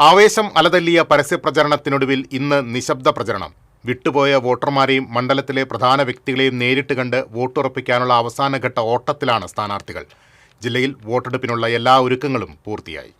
ആവേശം അലതല്ലിയ പരസ്യപ്രചരണത്തിനൊടുവിൽ ഇന്ന് നിശബ്ദ പ്രചരണം. വിട്ടുപോയ വോട്ടർമാരെയും മണ്ഡലത്തിലെ പ്രധാന വ്യക്തികളെയും നേരിട്ട് കണ്ട് വോട്ടുറപ്പിക്കാനുള്ള അവസാനഘട്ട ഓട്ടത്തിലാണ് സ്ഥാനാർത്ഥികൾ. ജില്ലയിൽ വോട്ടെടുപ്പിനുള്ള എല്ലാ ഒരുക്കങ്ങളും പൂർത്തിയായി.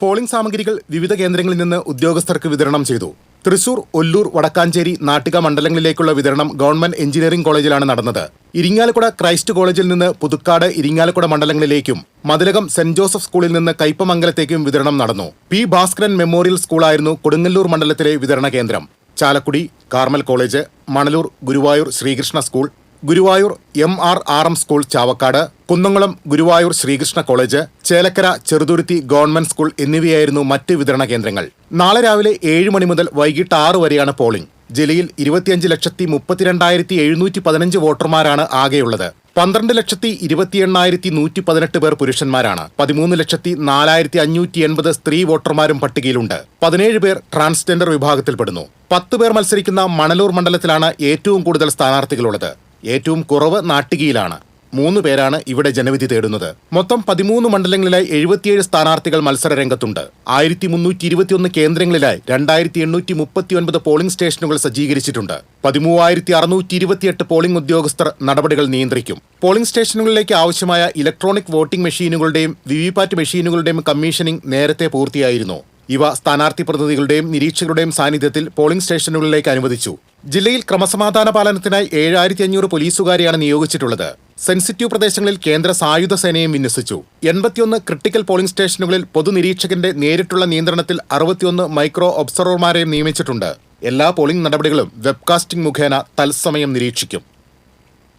പോളിംഗ് സാമഗ്രികൾ വിവിധ കേന്ദ്രങ്ങളിൽ നിന്ന് ഉദ്യോഗസ്ഥർക്ക് വിതരണം ചെയ്തു. തൃശൂർ, ഒല്ലൂർ, വടക്കാഞ്ചേരി, നാട്ടിക മണ്ഡലങ്ങളിലേക്കുള്ള വിതരണം ഗവൺമെന്റ് എഞ്ചിനീയറിംഗ് കോളേജിലാണ് നടന്നത്. ഇരിങ്ങാലക്കുട ക്രൈസ്റ്റ് കോളേജിൽ നിന്ന് പുതുക്കാട്, ഇരിങ്ങാലക്കുട മണ്ഡലങ്ങളിലേക്കും മതിലകം സെന്റ് ജോസഫ് സ്കൂളിൽ നിന്ന് കയ്പമംഗലത്തേക്കും വിതരണം നടന്നു. പി ഭാസ്കരൻ മെമ്മോറിയൽ സ്കൂളായിരുന്നു കൊടുങ്ങല്ലൂർ മണ്ഡലത്തിലെ വിതരണ കേന്ദ്രം. Chalakudy Carmel college, Manalur Guruvayur Sreekrishna school, Guruvayur MRRM school Chavakkad, Kunnamkulam Guruvayur Sreekrishna college, Chelakkara Cheruthuruthy government school എന്നിവയായിരുന്നു മറ്റ് വിതരണ കേന്ദ്രങ്ങൾ. നാളെ രാവിലെ 7 മണി മുതൽ വൈകിട്ട് 6 വരെയാണ് പോളിംഗ്. ജില്ലയിൽ 25,32,715 വോട്ടർമാരാണ് ആകെയുള്ളത്. 12,28,118 പേർ പുരുഷന്മാരാണ്. 13,04,580 സ്ത്രീ വോട്ടർമാരും പട്ടികയിലുണ്ട്. 17 പേർ ട്രാൻസ്ജെൻഡർ വിഭാഗത്തിൽപ്പെടുന്നു. 10 പേർ മത്സരിക്കുന്ന മണലൂർ മണ്ഡലത്തിലാണ് ഏറ്റവും കൂടുതൽ സ്ഥാനാർത്ഥികളുള്ളത്. ഏറ്റവും കുറവ് നാട്ടികയിലാണ്. 3 പേരാണ് ഇവിടെ ജനവിധി തേടുന്നത്. മൊത്തം 13 മണ്ഡലങ്ങളിലായി 77 സ്ഥാനാർത്ഥികൾ മത്സരരംഗത്തുണ്ട്. 1321 കേന്ദ്രങ്ങളിലായി 2839 പോളിംഗ് സ്റ്റേഷനുകൾ സജ്ജീകരിച്ചിട്ടുണ്ട്. 13,628 പോളിംഗ് ഉദ്യോഗസ്ഥർ നടപടികൾ നിയന്ത്രിക്കും. പോളിംഗ് സ്റ്റേഷനുകളിലേക്ക് ആവശ്യമായ ഇലക്ട്രോണിക് വോട്ടിംഗ് മെഷീനുകളുടെയും വിവിപാറ്റ് മെഷീനുകളുടെയും കമ്മീഷനിംഗ് നേരത്തെ പൂർത്തിയായിരുന്നു. ഇവ സ്ഥാനാർത്ഥി പ്രതിനിധികളുടെയും നിരീക്ഷകരുടെയും സാന്നിധ്യത്തിൽ പോളിംഗ് സ്റ്റേഷനുകളിലേക്ക് അനുവദിച്ചു. ജില്ലയിൽ ക്രമസമാധാന പാലനത്തിനായി 7500 പോലീസുകാരെയാണ് നിയോഗിച്ചിട്ടുള്ളത്. സെൻസിറ്റീവ് പ്രദേശങ്ങളിൽ കേന്ദ്ര സായുധ സേനയും വിന്യസിച്ചു. 81 ക്രിട്ടിക്കൽ പോളിംഗ് സ്റ്റേഷനുകളിൽ പൊതുനിരീക്ഷകന്റെ നേരിട്ടുള്ള നിയന്ത്രണത്തിൽ 61 മൈക്രോ ഒബ്സർവർമാരെയും നിയമിച്ചിട്ടുണ്ട്. എല്ലാ പോളിംഗ് നടപടികളും വെബ്കാസ്റ്റിംഗ് മുഖേന തത്സമയം നിരീക്ഷിക്കും.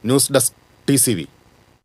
News desk TCV.